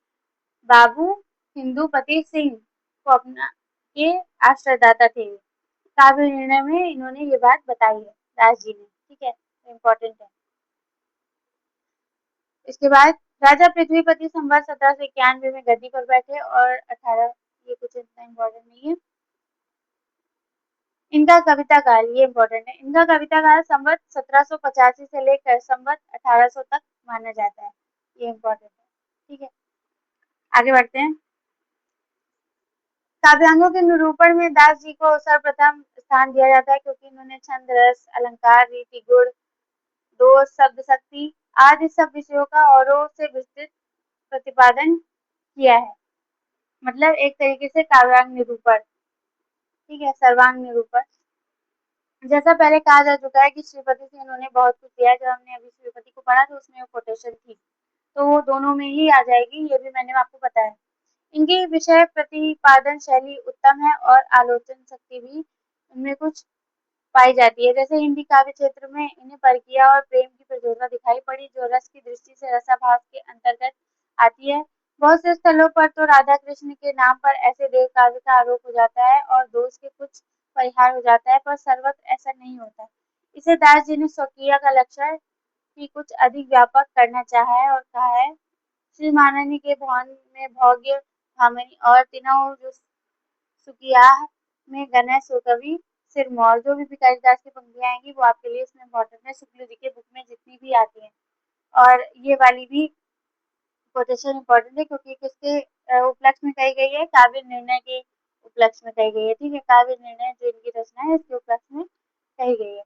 बाबू हिंदुपति सिंह को अपना के आश्रयदाता थे। काव्य निर्णय में इन्होंने ये बात बताई है दास जी ने, ठीक है, इम्पोर्टेंट है। इसके बाद राजा पृथ्वीपति संवत 1791 में गद्दी पर बैठे, और 18, ये कुछ इतना इम्पोर्टेंट नहीं है। इनका कविता काल, ये इम्पोर्टेंट है, इनका कविता काल संवत 1785 से लेकर संवत 1800 तक माना जाता है, ये इम्पोर्टेंट है, ठीक है। आगे बढ़ते हैं। काव्यांगों के निरूपण में दास जी को सर्वप्रथम स्थान दिया जाता है, क्योंकि इन्होंने छंद, रस, अलंकार, रीति, गुण, दोष, शब्द शक्ति आदि सब विषयों का औरों से विस्तृत प्रतिपादन किया है। मतलब एक तरीके से काव्यांग निरूपण, ठीक है, सर्वांग निरूपण। जैसा पहले कहा जा चुका है कि श्रीपति से इन्होंने बहुत कुछ दिया है। जब हमने अभी श्रीपति को पढ़ा तो उसमें वो कोटेशन थी, तो वो दोनों में ही आ जाएगी, ये भी मैंने आपको बताया। इनकी विषय प्रतिपादन शैली उत्तम है और आलोचन शक्ति भी इनमें कुछ पाई जाती है। जैसे हिंदी काव्य क्षेत्र में इन्हें परकिया और प्रेम की प्रचुरता दिखाई पड़ी, जो रस की दृष्टि से रसाभास के अंतर्गत आती है। बहुत से स्थलों पर तो राधा कृष्ण के नाम पर ऐसे देव काव्य का आरोप हो जाता है और दोष के कुछ परिहार हो जाता है, पर सर्वत्र ऐसा नहीं होता। इसे दास जी ने स्वकीय का लक्षण की कुछ अधिक व्यापक करना चाहा है और कहा है, श्री माननी के भवन में भोग्य भामिनी और तीनों जो सुकियाह में गणेश कवि सिरमौर। जो भी भिखारी दास की पंक्तियां आएंगी वो आपके लिए इसमें इम्पोर्टेंट है। शुक्ल जी के बुक में जितनी भी आती हैं, और ये वाली भी कोटेशन इम्पोर्टेंट है क्योंकि किसके उपलक्ष्य में कही गई है, काव्य निर्णय के उपलक्ष्य में कही गई है। ठीक है, काव्य निर्णय जो इनकी रचना है इसके उपलक्ष्य में कही गई है।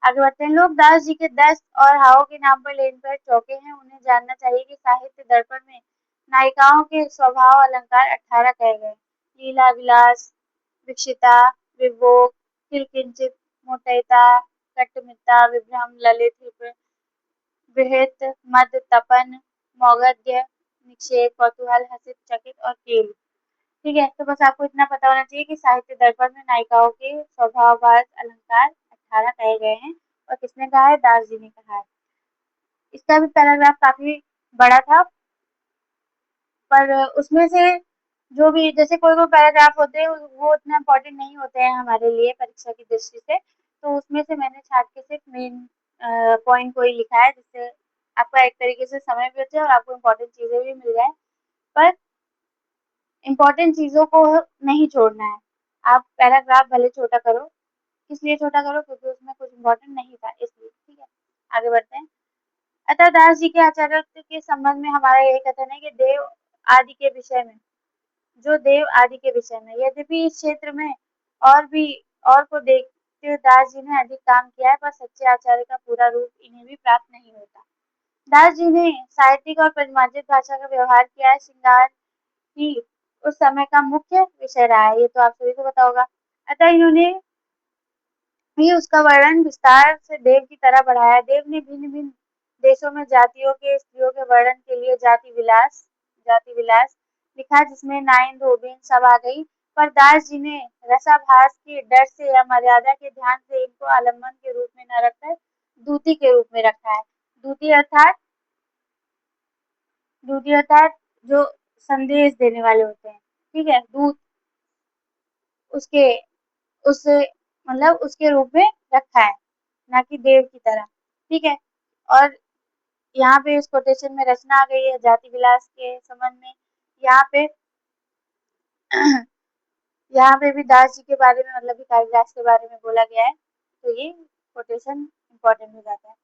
आगे बढ़ते हैं। लोग दास जी के दस और हावों के नाम पर लेन पर चौके हैं। उन्हें जानना चाहिए कि साहित्य दर्पण में नायिकाओं के स्वभाव अलंकार 18 कहे गए। लीला विलास, विक्षिता, विभोग, किलकिंचित, मोटयता, कट्टमिता, विभ्रम, ललित, विहित, मद, तपन, मौगध्य, निक्षेप, कौतूहल, हसित, चकित और केल। ठीक है, तो बस आपको इतना पता होना चाहिए कि साहित्य दर्पण में नायिकाओं के स्वभाववाद अलंकार 18 कहे गए हैं। और किसने कहा है? दास जी ने कहा है। इसका भी पैराग्राफ काफी बड़ा था, पर उसमें से जो भी जैसे कोई कोई पैराग्राफ होते हैं वो उतना इम्पोर्टेंट नहीं होते हैं हमारे लिए परीक्षा की दृष्टि से, तो उसमें से मैंने छाट के सिर्फ मेन पॉइंट को ही लिखा है, जिससे आपका एक तरीके से समय भी बचे और आपको इम्पोर्टेंट चीजें भी मिल जाए। पर इम्पोर्टेंट चीजों को नहीं छोड़ना है। आप पैराग्राफ भले छोटा करो, इसलिए छोटा करो क्योंकि उसमें कुछ इम्पोर्टेंट नहीं था, इसलिए। ठीक है, आगे बढ़ते हैं। अतः दास जी के आचार्यत्व के संबंध में हमारा यही कथन है कि देव आदि के विषय में, जो देव आदि के विषय में, यद्यपि इस क्षेत्र में और भी और को देखते हुए दास जी ने अधिक काम किया है, पर सच्चे आचार्य का पूरा रूप इन्हें भी प्राप्त नहीं होता। दास जी ने साहित्यिक और परिमार्जित भाषा का व्यवहार किया है। श्रृंगार ही उस समय का मुख्य विषय रहा है, ये तो आप सभी को पता होगा। अतः इन्होंने भी उसका वर्णन विस्तार से देव की तरह बढ़ाया। देव ने भिन्न भिन्न देशों में जातियों के स्त्रियों के वर्णन के लिए जाति विलास लिखा, जिसमें नाइन धोबिन सब आ गई। पर दास जी ने रसाभास के डर से या मर्यादा के ध्यान से इनको आलम्बन के रूप में न रखकर दूती के रूप में रखा है। दूती अर्थात जो संदेश देने वाले होते हैं, ठीक है, दूत, उसके उस मतलब उसके रूप में रखा है, ना कि देव की तरह। ठीक है, और यहाँ पे इस कोटेशन में रचना आ गई है जाति विलास के संबंध में। यहाँ पे यहाँ पे भी दास जी के बारे में, मतलब भिखारी दास के बारे में बोला गया है, तो ये कोटेशन इंपॉर्टेंट हो जाता है।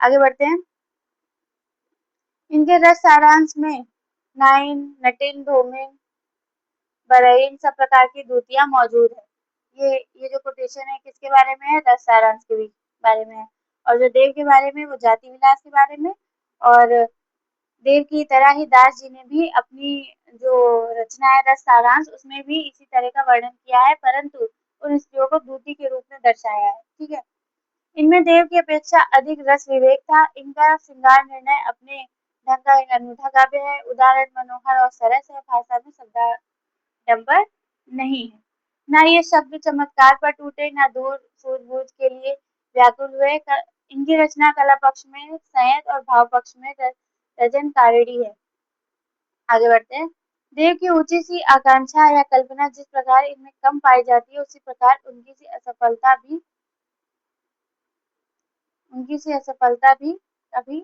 आगे बढ़ते हैं। इनके रस सारांश में नाइन, नटिन, धोमिन, बरईन सब प्रकार की दूतियां मौजूद है। ये जो कोटेशन है किसके बारे में है? रस सारांश के भी बारे में है। और जो देव के बारे में, वो जाति विलास के बारे में। और देव की तरह ही दास जी ने भी अपनी जो रचना है रस सारांश, उसमें भी इसी तरह का वर्णन किया है, परंतु उन स्त्रियों को दूती के रूप में दर्शाया है। ठीक है, इनमें देव की अपेक्षा अधिक रस विवेक था। इनका श्रृंगार निर्णय अपने ढंग का एक अनूठा काव्य है। उदाहरण मनोहर और सरस है, भाषा में शब्दाडंबर नहीं है। ना ये शब्द चमत्कार पर टूटे, ना दूर सूझबूझ के लिए व्याकुल हुए। इनकी रचना कला पक्ष में संयत और भाव पक्ष में रजनकारिणी है। आगे बढ़ते हैं। देव की ऊंची सी आकांक्षा या कल्पना जिस प्रकार इनमें कम पाई जाती है, उसी प्रकार उनकी सी असफलता भी कभी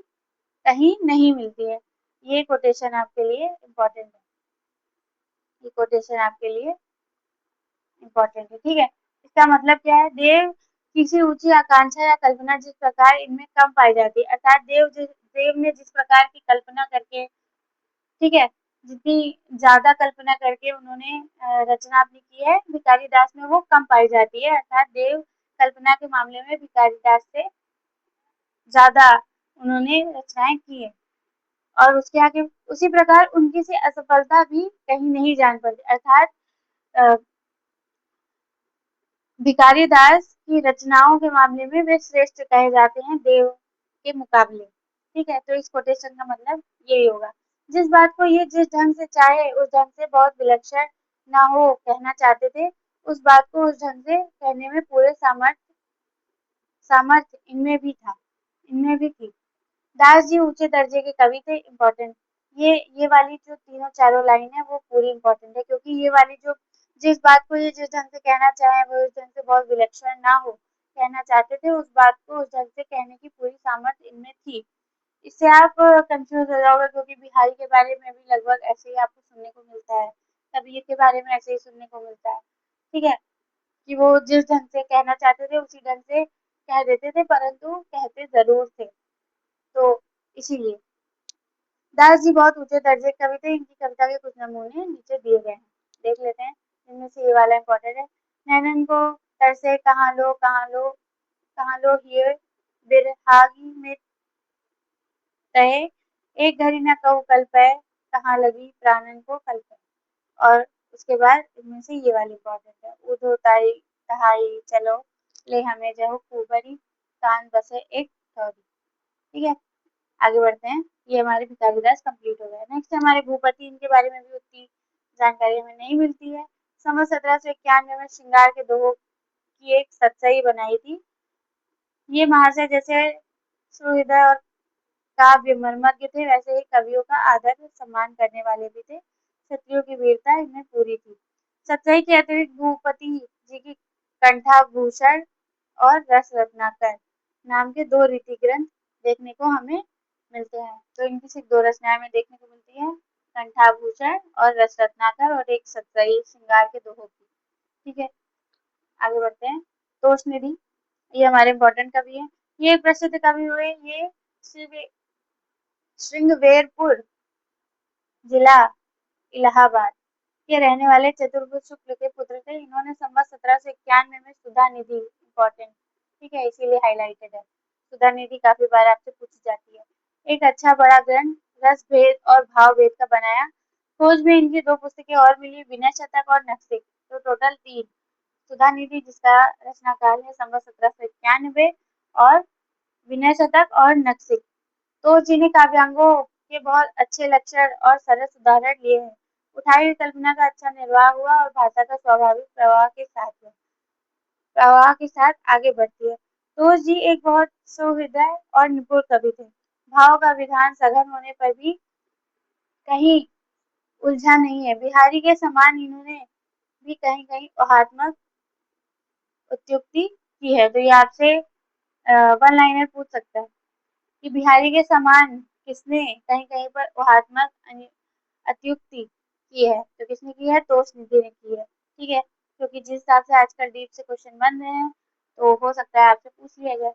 कहीं नहीं मिलती है। ये कोटेशन आपके लिए इम्पोर्टेंट है। ये कोटेशन आपके लिए इम्पोर्टेंट है। ठीक है, इसका मतलब क्या है? देव किसी ऊंची आकांक्षा या कल्पना जिस प्रकार इनमें कम पाई जाती है, अर्थात देव ने जिस प्रकार की कल्पना करके, ठीक है, जितनी ज्यादा कल्पना करके उन्होंने रचना अपनी की है, भिखारी दास में वो कम पाई जाती है। अर्थात देव कल्पना के मामले में भिखारी दास से ज्यादा उन्होंने रचनाएं की है। और उसके आगे उसी प्रकार उनकी से असफलता भी कहीं नहीं जान पड़ती, अर्थात भिखारी दास की रचनाओं के मामले में वे श्रेष्ठ कहे जाते हैं देव के मुकाबले। ठीक है, तो इस कोटेशन का मतलब यही होगा। जिस बात को ये जिस ढंग से चाहे उस ढंग से बहुत विलक्षण ना हो कहना चाहते थे, उस बात को उस ढंग से कहने में पूरे सामर्थ्य इनमें भी थी। दास जी ऊंचे दर्जे के कवि थे। इम्पोर्टेंट, ये वाली जो तीनों चारों लाइन है वो पूरी इम्पोर्टेंट है, क्योंकि ये वाली जो जिस बात को ये जिस ढंग से कहना चाहे वो उस ढंग से बहुत विलक्षण ना हो कहना चाहते थे, उस बात को उस ढंग से कहने की पूरी सामर्थ्य इनमें थी। इससे आप कंफ्यूज हो जाओगे, क्योंकि बिहारी के बारे में भी लगभग ऐसे ही आपको सुनने को मिलता है, कबीर के बारे में ऐसे ही सुनने को मिलता है। ठीक है, कि वो जिस ढंग से कहना चाहते थे उसी ढंग से कह देते थे, परंतु कहते जरूर थे। तो इसीलिए दास जी बहुत ऊंचे दर्जे के कवि थे। इनकी कविता के कुछ नमूने नीचे दिए गए हैं, देख लेते हैं। इनमें से ये वाला इम्पोर्टेंट है। नैनन को तरसे कहाँ लो हिये बिरहागी में तहे, एक घड़ी न कहूँ कल पे, कहाँ लगी प्राणन को कल पे। और उसके बाद इनमें से ये वाली इम्पोर्टेंट है। उधो ताई तहाई चलो ले हमें जहो खूबरी, कान बसे एक ठौरी। ठीक है, आगे बढ़ते हैं। ये हमारे भिखारी दास कंप्लीट हो गए। नेक्स्ट हमारे भूपति, इनके बारे में भी उतनी जानकारी हमें नहीं मिलती है। सन 1791 में श्रृंगार के दोहों की एक सतसई बनाई थी। ये महाशय जैसे सुहृदय और काव्य मर्मज्ञ थे, वैसे ही कवियों का आदर सम्मान करने वाले भी थे। क्षत्रियों की वीरता इनमें पूरी थी। सतसई के अतिरिक्त भूपति जी की कंठाभूषण और रस रत्नाकर नाम के दो रीति ग्रंथ देखने को हमें मिलते हैं। तो इनकी सिर्फ दो रचनाएं हमें देखने को मिलती है, कंठाभूषण और रस रत्नाकर, और एक सतसई श्रृंगार के दोहों की। ठीक है, आगे बढ़ते हैं। तोषनिधि, ये हमारे इम्पोर्टेंट कवि है। ये प्रसिद्ध कवि हुए। ये श्रृंगवेरपुर जिला इलाहाबाद के रहने वाले चतुर्भुज शुक्ल के पुत्र थे। इन्होंने संवत 1791 में सुधा निधि, इम्पोर्टेंट, ठीक है इसीलिए हाईलाइटेड है। सुधा निधि काफी बार आपसे पूछी जाती है। एक अच्छा बड़ा ग्रंथ रस भेद और भाव भेद का बनाया। खोज में इनकी दो पुस्तकें और मिली, विनय शतक और नक्सिक, तो टोटल तीन। सुधा निधि जिसका रचनाकाल है संवत 1791, और विनय शतक और नक्सिक, तो जिन्हें काव्यांगों के बहुत अच्छे लक्षण और सरस उदाहरण लिए हैं। उठाई हुई कल्पना का अच्छा निर्वाह हुआ और भाषा का स्वाभाविक प्रवाह के साथ आगे बढ़ती है। तो जी एक बहुत सुहृदय और निपुण कवि थे। भाव का विधान सघन होने पर भी कहीं उलझा नहीं है। बिहारी के समान इन्होंने भी कहीं कहीं ऊहात्मक उत्युक्ति की है। तो ये आपसे वन लाइनर पूछ सकता है कि बिहारी के समान किसने कहीं कहीं पर ऊहात्मक अत्युक्ति की है, तो किसने की है? तोषनिधि ने की है। ठीक है, क्योंकि जिस हिसाब से आजकल डीप से क्वेश्चन बन रहे हैं, तो हो सकता है आपसे पूछ लिया जाए।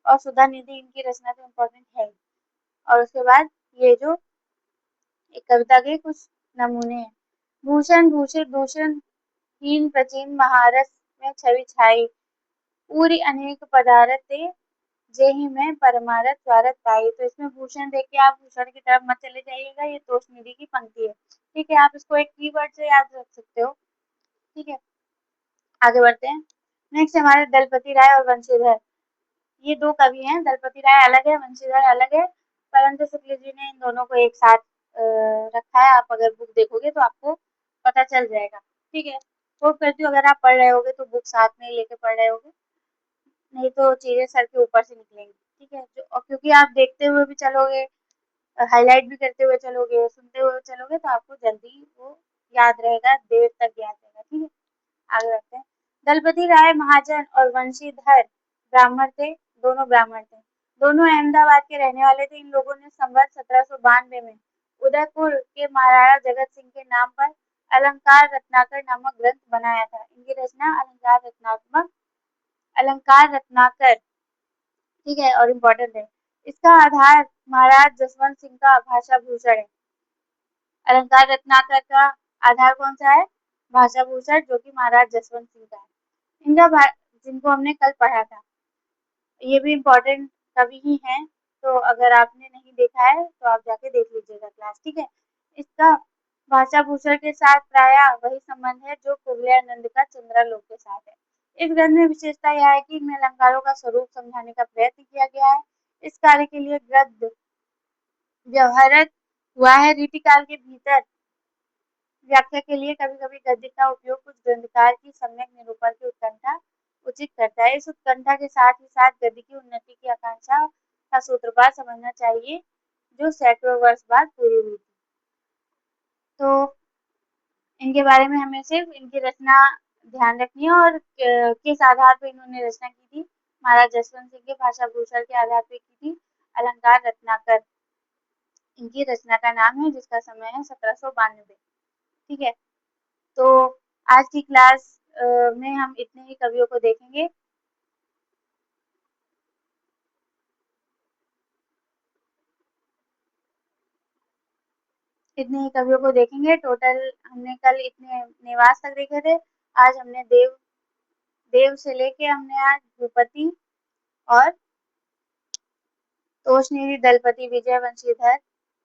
और सुधा निधि इनकी रचना तो इम्पोर्टेंट है। और उसके बाद ये जो एक कविता के कुछ नमूने हैं। भूषण भूषित भूषण हीन प्राचीन महारस में छवि छाई, पूरी अनेक पदारथ थे जेहि में परमारथ स्वारथ पाई। तो इसमें भूषण देख के आप भूषण की तरफ मत चले जाइएगा, ये तोषनिधि की पंक्ति है। ठीक है, आप इसको एक कीवर्ड से याद रख सकते हो। ठीक है, आगे बढ़ते हैं। नेक्स्ट हमारे दलपति राय और वंशीधर, ये दो कवि हैं। दलपति राय अलग है, वंशीधर अलग है, परंतु शुक्ल जी ने इन दोनों को एक साथ रखा है। आप अगर बुक देखोगे तो आपको पता चल जाएगा। ठीक है, होप करती हूँ अगर आप पढ़ रहे होगे तो बुक साथ में ही लेके पढ़ रहे होगे, नहीं तो चीजें सर के ऊपर से निकलेंगी। ठीक है, जो और क्योंकि आप देखते हुए भी चलोगे, हाईलाइट भी करते हुए चलोगे, सुनते हुए चलोगे, तो आपको जल्दी वो याद रहेगा, देर तक याद रहेगा। ठीक है, आगे बढ़ते हैं। दलपति राय महाजन और वंशीधर ब्राह्मण थे, दोनों ब्राह्मण थे। दोनों अहमदाबाद के रहने वाले थे। इन लोगों ने संवत 1792 में उदयपुर के महाराणा जगत सिंह के नाम पर अलंकार रत्नाकर नामक ग्रंथ बनाया था। इनकी रचना अलंकार रत्नाकर, ठीक है, और इम्पोर्टेंट है। इसका आधार महाराज जसवंत सिंह का भाषा भूषण है। अलंकार रत्नाकर का आधार कौन सा है? भाषा भूषण, जो कि महाराज जसवंत सिंह का है। जिनको हमने कल पढ़ा था, ये भी इम्पोर्टेंट कवि ही हैं। तो अगर आपने नहीं देखा है तो आप जाके देख लीजिएगा क्लास, ठीक है। इसका भाषा भूषण के साथ प्राय वही संबंध है जो कुवलयानंद का चंद्रालोक के साथ है। इस ग्रंथ में विशेषता यह है कि इनमें अलंकारों का स्वरूप समझाने का प्रयत्न किया गया है। इस कार्य के लिए गद्य व्यवहारत हुआ है। रीतिकाल के भीतर व्याख्या के लिए कभी-कभी गद्य का उपयोग कुछ ग्रंथकार की सम्यक निरूपण की उत्कंठा उचित करता है। इस उत्कंठा के साथ ही साथ गद्य की उन्नति की आकांक्षा का सूत्रपात समझना चाहिए, जो सैकड़ों वर्ष बाद पूरी हुई थी। तो इनके बारे में हमें सिर्फ इनकी रचना ध्यान रखनी है और किस आधार पर इन्होंने रचना की थी। महाराज जसवंत सिंह के भाषा भूषण के आधार पर की थी। अलंकार रत्नाकर इनकी रचना का नाम है, जिसका समय है 1792। ठीक है, तो आज की क्लास में हम इतने ही कवियों को देखेंगे। इतने ही कवियों को देखेंगे। टोटल हमने कल इतने निवास तक देखे थे। आज हमने देव से लेके हमने आज भूपति और तोषनिधि, दलपति, विजय वंशीधर,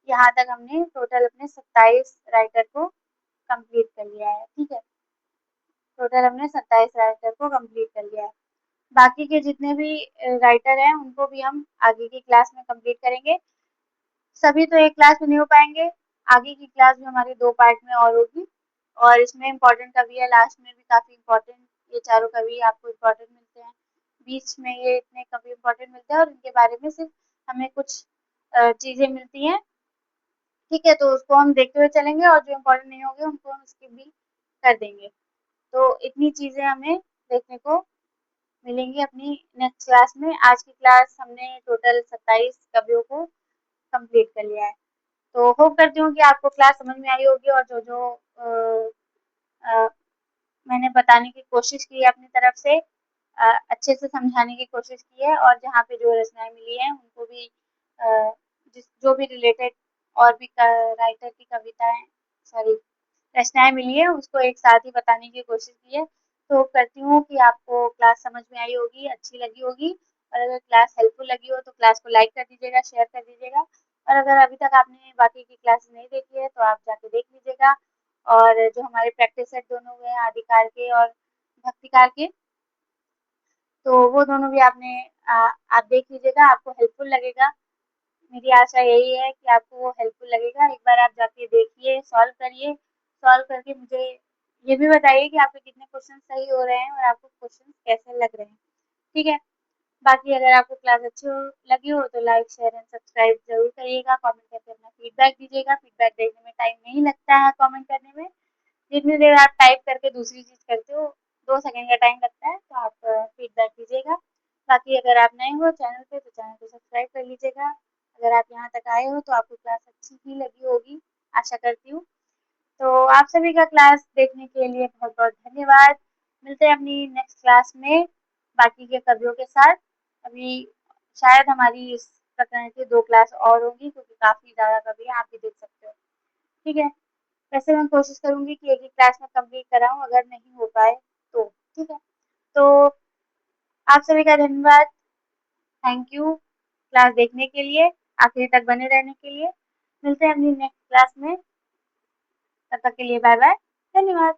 यहाँ तक हमने टोटल अपने 27 राइटर को कंप्लीट कर लिया है। ठीक है, टोटल हमने 27 राइटर को कंप्लीट कर लिया है। बाकी के जितने भी राइटर हैं उनको भी हम आगे की क्लास में कंप्लीट करेंगे। सभी तो एक क्लास में नहीं हो पाएंगे। आगे की क्लास में हमारी 2 पार्ट में और होगी और इसमें इम्पोर्टेंट कवि है, लास्ट में भी काफ़ी इम्पोर्टेंट, ये चारों कवि आपको इम्पोर्टेंट मिलते हैं। बीच में ये इतने कवि इम्पोर्टेंट मिलते हैं और इनके बारे में सिर्फ हमें कुछ चीज़ें मिलती हैं। ठीक है, तो उसको हम देखते हुए चलेंगे और जो इम्पोर्टेंट नहीं होंगे उनको हम स्किप भी कर देंगे। तो इतनी चीज़ें हमें देखने को मिलेंगी अपनी नेक्स्ट क्लास में। आज की क्लास हमने टोटल 27 कवियों को कंप्लीट कर लिया है। तो होप करती हूँ कि आपको क्लास समझ में आई होगी और जो अ, मैंने बताने की कोशिश की है अपनी तरफ से, अच्छे से समझाने की कोशिश की है और जहाँ पे जो रचनाएं मिली हैं उनको भी जो भी रिलेटेड और भी राइटर की कविताएं, सॉरी, रचनाएं मिली है उसको एक साथ ही बताने की कोशिश की है। तो करती हूँ कि आपको क्लास समझ में आई होगी, अच्छी लगी होगी और अगर क्लास हेल्पफुल लगी हो तो क्लास को लाइक कर दीजिएगा, शेयर कर दीजिएगा और अगर अभी तक आपने बाकी की क्लासेस नहीं देखी है तो आप जाके देख लीजिएगा। और जो हमारे प्रैक्टिस सेट दोनों हुए हैं आदिकाल के और भक्तिकाल के, तो वो दोनों भी आप देख लीजिएगा, आपको हेल्पफुल लगेगा। मेरी आशा यही है कि आपको वो हेल्पफुल लगेगा। एक बार आप जाके देखिए, सॉल्व करिए, सॉल्व करके मुझे ये भी बताइए कि आपके कितने क्वेश्चन सही हो रहे हैं और आपको क्वेश्चन कैसे लग रहे हैं। ठीक है, बाकी अगर आपको क्लास अच्छी लगी हो तो लाइक, शेयर एंड सब्सक्राइब जरूर करिएगा। कमेंट करके अपना फीडबैक दीजिएगा। फीडबैक देने में टाइम नहीं लगता है, कमेंट करने में जितनी देर आप टाइप करके दूसरी चीज़ करते हो 2 सेकंड का टाइम लगता है, तो आप फीडबैक दीजिएगा। बाकी अगर आप नए हो चैनल पे तो चैनल को सब्सक्राइब कर लीजिएगा। अगर आप यहाँ तक आए हो तो आपको क्लास अच्छी ही लगी होगी, आशा करती हूँ। तो आप सभी का क्लास देखने के लिए बहुत बहुत धन्यवाद। मिलते हैं अपनी नेक्स्ट क्लास में बाकी के कवियों के साथ। अभी शायद हमारी इस प्रकरण की 2 क्लास और होंगी क्योंकि काफ़ी ज़्यादा कवि हैं, आप भी देख सकते हो। ठीक है, वैसे मैं कोशिश करूँगी कि एक ही क्लास में कंप्लीट कराऊँ, अगर नहीं हो पाए तो। ठीक है, तो आप सभी का धन्यवाद, थैंक यू क्लास देखने के लिए, आखिरी तक बने रहने के लिए। मिलते हैं अपनी नेक्स्ट क्लास में, तब तक के लिए बाय बाय, धन्यवाद।